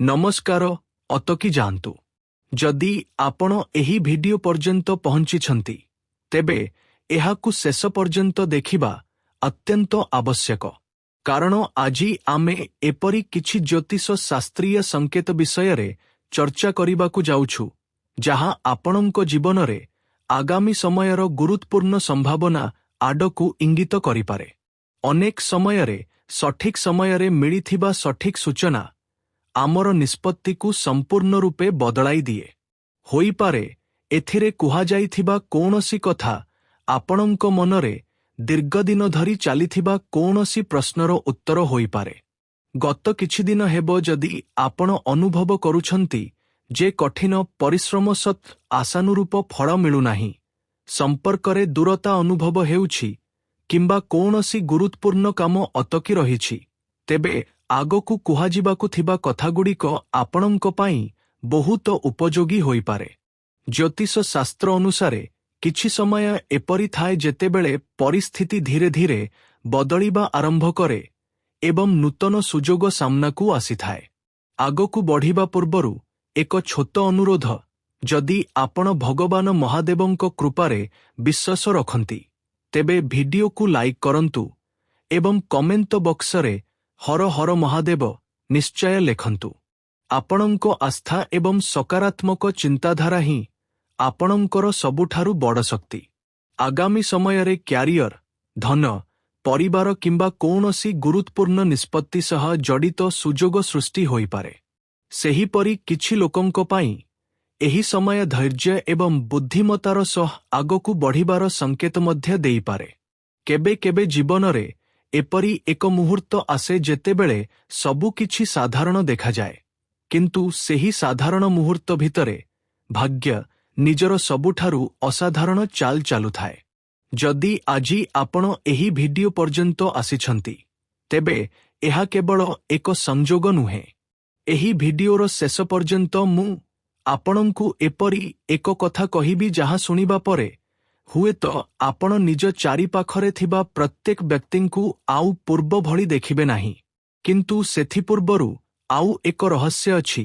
नमस्कार अतकी जातु जदि आपण एही भिडियो पर्यंत पहुंचिछंती तेबे एहाकु शेष पर्यंत देखिबा अत्यंत आवश्यक कारण आजी आमे एपरी किछि ज्योतिष शास्त्रीय संकेत विषय रे चर्चा करिबाकु जाउछु जहा आपणंक जीवन रे आगामी समयर गुरुत्वपूर्ण संभावना आडकु इंगित करिपारे। अनेक समय रे सठिक समय रे मिलिथिबा सठिक सूचना आमर निष्पत्ति को संपूर्ण रूपे बदलाई दिए होई पारे। एथिरे कुहा जाइथिबा कोनोसी कथा आपणंक मनरे दीर्घदिन धरी चलिथिबा कोनोसी प्रश्नर उत्तर होई पारे। गत किछि दिन हेबो जदि आपण अनुभव करूछंती जे कठिन परिश्रम सत् आशानुरूप फल मिलु नाही, संपर्करे दूरता अनुभव हेउछि किंबा कोनोसी गुरुत्वपूर्ण काम अटकी रहिछि, तेबे आगकु कुहाजिबाकु थिबा कथागुड़िक आपणंक पाई बहुत उपयोगी होई पारे। ज्योतिष शास्त्र अनुसारे किछि समय एपरि थाए जेतेबेले परिस्थिति धीरे धीरे बदलिबा आरंभ करे एवं नूतन सुजोग सामनाकु आसीथाए। आगकु बढ़िबा पूर्वरु एक छोट अनुरोध, जदि आपण भगवान महादेवंक कृपारे विश्वास रखंती तेबे वीडियो को लाइक करंतु एवं कमेंट बॉक्स रे हर हर महादेव निश्चय लेखंतु। आपणंक आस्था एवं सकारात्मक चिंताधारा ही आपणंकर सबुठारु बड़ शक्ति। आगामी समय रे क्यारियर, धन, परिवार किंबा कोनोसी गुरुत्वपूर्ण निष्पत्ति सह जड़ित सुजोग सृष्टि होई पारे। सेहीपरि किछि लोकंक पाई एही समय धैर्य एवं बुद्धिमतार सह आगकु बढ़िबार संकेत मध्य देई पारे। केबे केबे जीवन रे एपरी एक मुहूर्त आसे जेतेबेले सबु किछि साधारण देखा जाए, किंतु सेही साधारण मुहूर्त भितरे भाग्य निजर सबुठारु असाधारण चाल चालु थाए। जदि आजी आपण एही भिडियो पर्यंत आसिछंती तेबे एहा केवल एक संजोग नुहे। एही भिडियोर शेष पर्यंत मु आपणंकु एपरी एक कथा कहिबी जहा सुनिबा परे हुए तो आपण निज चारि पाखरे थिबा प्रत्येक व्यक्तिंकु आउ पूर्व भली देखिबे नाही, किंतु सेथि पूर्वरु आउ एक रहस्य अछि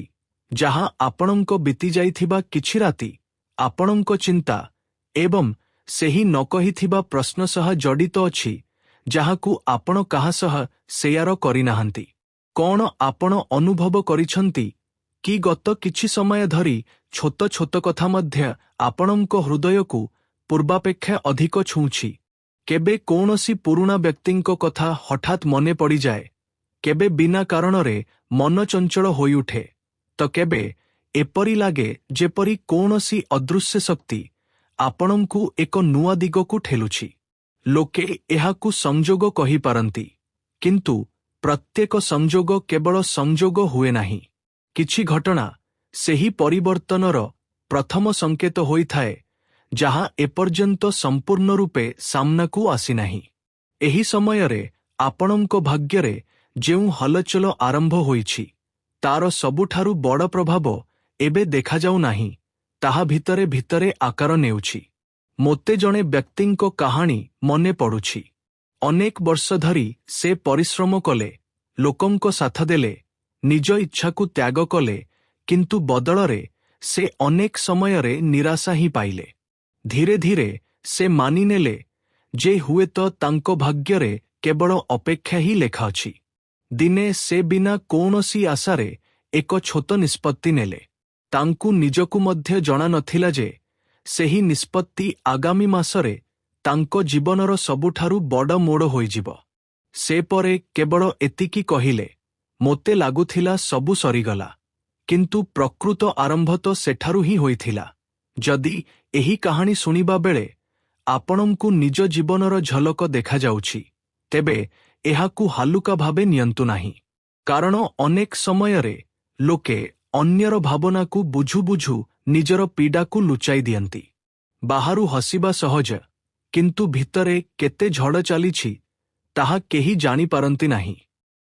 जहा आपणंक बीती जाइथिबा किछि राति आपणंक चिंता एवं सेही न कहिथिबा प्रश्न सह जड़ित अछि जहाकु आपण काहा सह शेयर करिनाहांती। कोन आपण अनुभव करिछंती कि गत किछि समय धरी छोट छोट कथा मध्य आपणंक हृदयकु पूर्वापेक्षा अधिक छुंछि। केबे कोनोसी पुरुणा व्यक्तिंक कथा हठात मने पड़ी जाए, केबे बिना कारणरे मन चंचल होई उठे, तो केबे एपरी लागे जेपरी कोनोसी अदृश्य शक्ति आपणंकु एक नुआ दिगकु ठेलुछि। लोके एहाकु संजोग कहि पारंती, किंतु प्रत्येक संजोग केवल संजोग हुए नाही। किछि घटना सेही परिवर्तनर प्रथम संकेत होई थाए जहा एपर्यंत संपूर्ण रूपे सामनाकु आसी नाही। एही समयरे आपणंक भाग्यरे जेउ हलचल आरंभ होईछि तार सबुठारु बड़ प्रभाव एबे देखा जाउ नाही, ताहा भितरे भितरे आकार नेउछि। मोते जणे व्यक्तिंक कहानी मने पड़ुछि। अनेक वर्ष धरी से परिश्रम कले, लोकंक साथ देले, निज इच्छाकु त्याग कले, किंतु बदलरे से अनेक समयरे निराशा ही पाइले। धीरे धीरे से मानिनेले जे हुए तो तांको भाग्यरे केवल अपेक्षा ही लेखा अछि। दिने से बिना कोनोसी आशारे एक छोट निष्पत्ति नेले। तांकु निजकु मध्य जणा नथिला जे सेही निष्पत्ति आगामी मासरे तांको जीवनर सबुठारु बड़ मोड़ होइजिब। से परे केवल एतिकी कहिले, मोते लागुथिला सबु सरीगला, किंतु प्रकृत आरंभ तो सेठारु ही होइथिला। जदि एही कहानी सुनिबा बेले आपणंकु निज जीवनर झलक देखा जाउछि तेबे एहाकु हालुका भावे नियंतु नाही, कारण अनेक समयरे लोके अन्यर भावनाकु बुझु बुझु निजर पीडाकु लुचाई दियंती। बाहारु हसिबा सहज, किंतु भितरे केते झड़ चलिछि ताहा केही जानी पारंती नाही।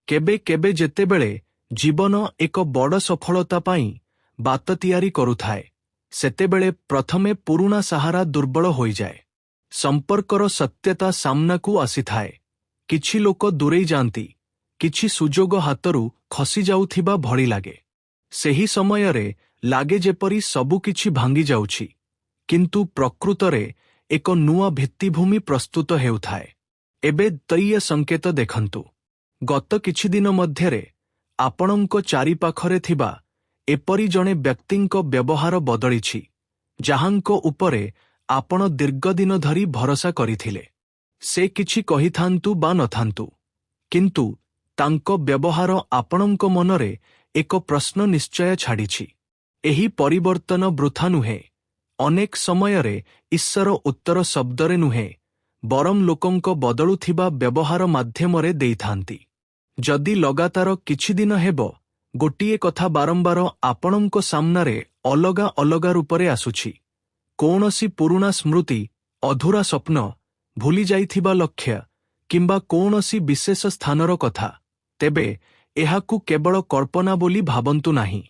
केबे केबे जेतेबेले जीवन एक बड़ सफलता पाई बात तियारी करुथाए, सेतेबेले प्रथमे पुरुणा सहारा दुर्बल होई जाए। संपर्कर सत्यता सामनाकु आसीथाए। किछि लोक दूरेई जांती, किछि सुजोग हातरू खसी जाउथिबा भଳି लागे। ସେହି ସମୟରେ ଲାଗେ ଯେପରି ସବୁକିଛି ଭାଙ୍ଗି ଯାଉଛି, କିନ୍ତୁ ପ୍ରକୃତରେ ଏକ ନୂଆ ଭିତ୍ତିଭୂମି ପ୍ରସ୍ତୁତ ହେଉଥାଏ। ଏବେ ତୈୟ ସଂକେତ ଦେଖନ୍ତୁ। ଗତ କିଛି ଦିନ ମଧ୍ୟରେ ଆପଣଙ୍କ ଚାରିପାଖରେ ଥିବା ଏପରି ଜଣେ ବ୍ୟକ୍ତିଙ୍କ ବ୍ୟବହାର ବଦଳିଛି, ଯାହାଙ୍କ ଉପରେ ଆପଣ ଦୀର୍ଘଦିନ ଧରି ଭରସା କରିଥିଲେ। ସେ କିଛି କହିଥାନ୍ତୁ ବା ନଥାନ୍ତୁ, କିନ୍ତୁ ତାଙ୍କ ବ୍ୟବହାର ଆପଣଙ୍କ ମନରେ ଏକ ପ୍ରଶ୍ନ ନିଶ୍ଚୟ ଛାଡ଼ିଛି। ଏହି ପରିବର୍ତ୍ତନ ବୃଥା ନୁହେଁ। ଅନେକ ସମୟରେ ଈଶ୍ୱର ଉତ୍ତର ଶବ୍ଦରେ ନୁହେଁ, ବରଂ ଲୋକଙ୍କ ବଦଳୁଥିବା ବ୍ୟବହାର ମାଧ୍ୟମରେ ଦେଇଥାନ୍ତି। ଯଦି ଲଗାତାର କିଛି ଦିନ ହେବ ଗୋଟିଏ କଥା ବାରମ୍ବାର ଆପଣଙ୍କ ସାମ୍ନାରେ ଅଲଗା ଅଲଗା ରୂପରେ ଆସୁଛି, କୌଣସି ପୁରୁଣା ସ୍ମୃତି, ଅଧୁରା ସ୍ୱପ୍ନ, ଭୁଲି ଯାଇଥିବା ଲକ୍ଷ୍ୟ କିମ୍ବା କୌଣସି ବିଶେଷ ସ୍ଥାନର କଥା, ତେବେ ଏହାକୁ କେବଳ କଳ୍ପନା ବୋଲି ଭାବନ୍ତୁ ନାହିଁ।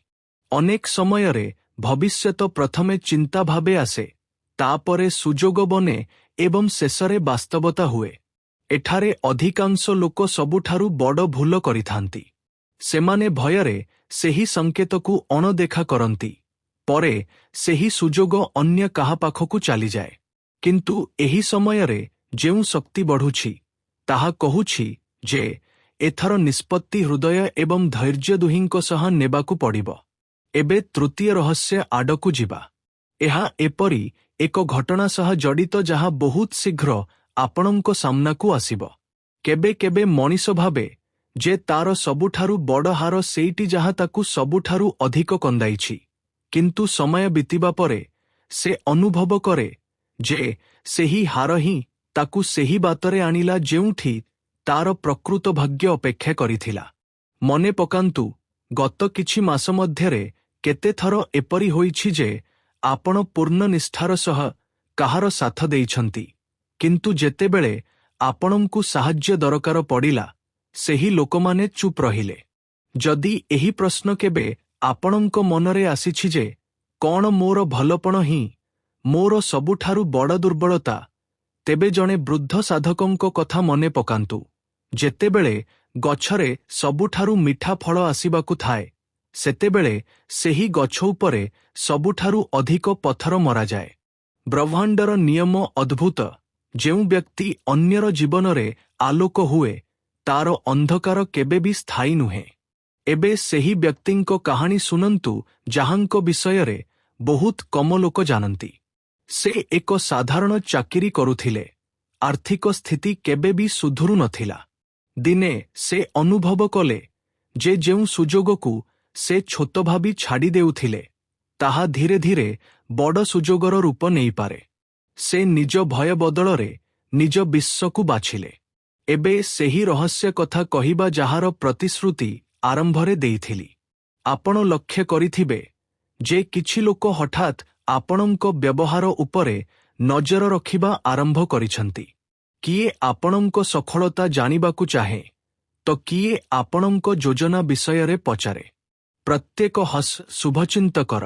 ଅନେକ ସମୟରେ ଭବିଷ୍ୟତ ପ୍ରଥମେ ଚିନ୍ତା ଭାବେ ଆସେ, ତାପରେ ସୁଯୋଗ ବନେ ଏବଂ ଶେଷରେ ବାସ୍ତବତା ହୁଏ। ଏଠାରେ ଅଧିକାଂଶ ଲୋକ ସବୁଠାରୁ ବଡ଼ ଭୁଲ କରିଥାନ୍ତି। ସେମାନେ ଭୟରେ ସେହି ସଂକେତକୁ ଅଣଦେଖା କରନ୍ତି। ପରେ ସେହି ସୁଯୋଗ ଅନ୍ୟ କାହା ପାଖକୁ ଚାଲିଯାଏ। କିନ୍ତୁ ଏହି ସମୟରେ ଯେଉଁ ଶକ୍ତି ବଢ଼ୁଛି, ତାହା କହୁଛି ଯେ ଏଥର ନିଷ୍ପତ୍ତି ହୃଦୟ ଏବଂ ଧୈର୍ଯ୍ୟ ଦୁହିଁଙ୍କ ସହ ନେବାକୁ ପଡ଼ିବ। ଏବେ ତୃତୀୟ ରହସ୍ୟ ଆଡ଼କୁ ଯିବା। ଏହା ଏପରି ଏକ ଘଟଣା ସହ ଜଡ଼ିତ ଯାହା ବହୁତ ଶୀଘ୍ର ଆପଣଙ୍କ ସାମ୍ନାକୁ ଆସିବ। କେବେ କେବେ ମଣିଷ ଭାବେ ଯେ ତାର ସବୁଠାରୁ ବଡ଼ ହାର ସେଇଟି ଯାହା ତାକୁ ସବୁଠାରୁ ଅଧିକ କନ୍ଦାଇଛି, କିନ୍ତୁ ସମୟ ବିତିବା ପରେ ସେ ଅନୁଭବ କରେ ଯେ ସେହି ହାର ହିଁ ତାକୁ ସେହି ବାଟରେ ଆଣିଲା ଯେଉଁଠି ତାର ପ୍ରକୃତ ଭାଗ୍ୟ ଅପେକ୍ଷା କରିଥିଲା। ମନେ ପକାନ୍ତୁ, ଗତ କିଛି ମାସ ମଧ୍ୟରେ କେତେଥର ଏପରି ହୋଇଛି ଯେ ଆପଣ ପୂର୍ଣ୍ଣ ନିଷ୍ଠାର ସହ କାହାର ସାଥ ଦେଇଛନ୍ତି, କିନ୍ତୁ ଯେତେବେଳେ ଆପଣଙ୍କୁ ସାହାଯ୍ୟ ଦରକାର ପଡ଼ିଲା, ସେହି ଲୋକମାନେ ଚୁପ୍ ରହିଲେ। ଯଦି ଏହି ପ୍ରଶ୍ନ କେବେ ଆପଣଙ୍କ ମନରେ ଆସିଛି ଯେ କ'ଣ ମୋର ଭଲପଣ ହିଁ ମୋର ସବୁଠାରୁ ବଡ଼ ଦୁର୍ବଳତା, ତେବେ ଜଣେ ବୃଦ୍ଧ ସାଧକଙ୍କ କଥା ମନେ ପକାନ୍ତୁ। ଯେତେବେଳେ ଗଛରେ ସବୁଠାରୁ ମିଠା ଫଳ ଆସିବାକୁ ଥାଏ, ସେତେବେଳେ ସେହି ଗଛ ଉପରେ ସବୁଠାରୁ ଅଧିକ ପଥର ମରାଯାଏ। ବ୍ରହ୍ମାଣ୍ଡର ନିୟମ ଅଦ୍ଭୁତ। ଯେଉଁ ବ୍ୟକ୍ତି ଅନ୍ୟର ଜୀବନରେ ଆଲୋକ ହୁଏ, ତାର ଅନ୍ଧକାର କେବେ ବି ସ୍ଥାୟୀ ନୁହେଁ। ଏବେ ସେହି ବ୍ୟକ୍ତିଙ୍କ କାହାଣୀ ଶୁଣନ୍ତୁ ଯାହାଙ୍କ ବିଷୟରେ ବହୁତ କମ ଲୋକ ଜାଣନ୍ତି। ସେ ଏକ ସାଧାରଣ ଚାକିରି କରୁଥିଲେ। ଆର୍ଥିକ ସ୍ଥିତି କେବେ ବି ସୁଧୁରୁ ନଥିଲା। ଦିନେ ସେ ଅନୁଭବ କଲେ ଯେ ଯେଉଁ ସୁଯୋଗକୁ ସେ ଛୋଟ ଭାବି ଛାଡ଼ି ଦେଉଥିଲେ, ତାହା ଧୀରେ ଧୀରେ ବଡ଼ ସୁଯୋଗର ରୂପ ନେଇପାରେ। ସେ ନିଜ ଭୟ ବଦଳରେ ନିଜ ବିଶ୍ୱକୁ ବାଛିଲେ। ଏବେ ସେହି ରହସ୍ୟ କଥା କହିବା ଯାହାର ପ୍ରତିଶ୍ରୁତି ଆରମ୍ଭରେ ଦେଇଥିଲି। ଆପଣ ଲକ୍ଷ୍ୟ କରିଥିବେ ଯେ କିଛି ଲୋକ ହଠାତ୍ ଆପଣଙ୍କ ବ୍ୟବହାର ଉପରେ ନଜର ରଖିବା ଆରମ୍ଭ କରିଛନ୍ତି। କିଏ ଆପଣଙ୍କ ସଫଳତା ଜାଣିବାକୁ ଚାହେଁ, ତ କିଏ ଆପଣଙ୍କ ଯୋଜନା ବିଷୟରେ ପଚାରେ। ପ୍ରତ୍ୟେକ ଶୁଭଚିନ୍ତକର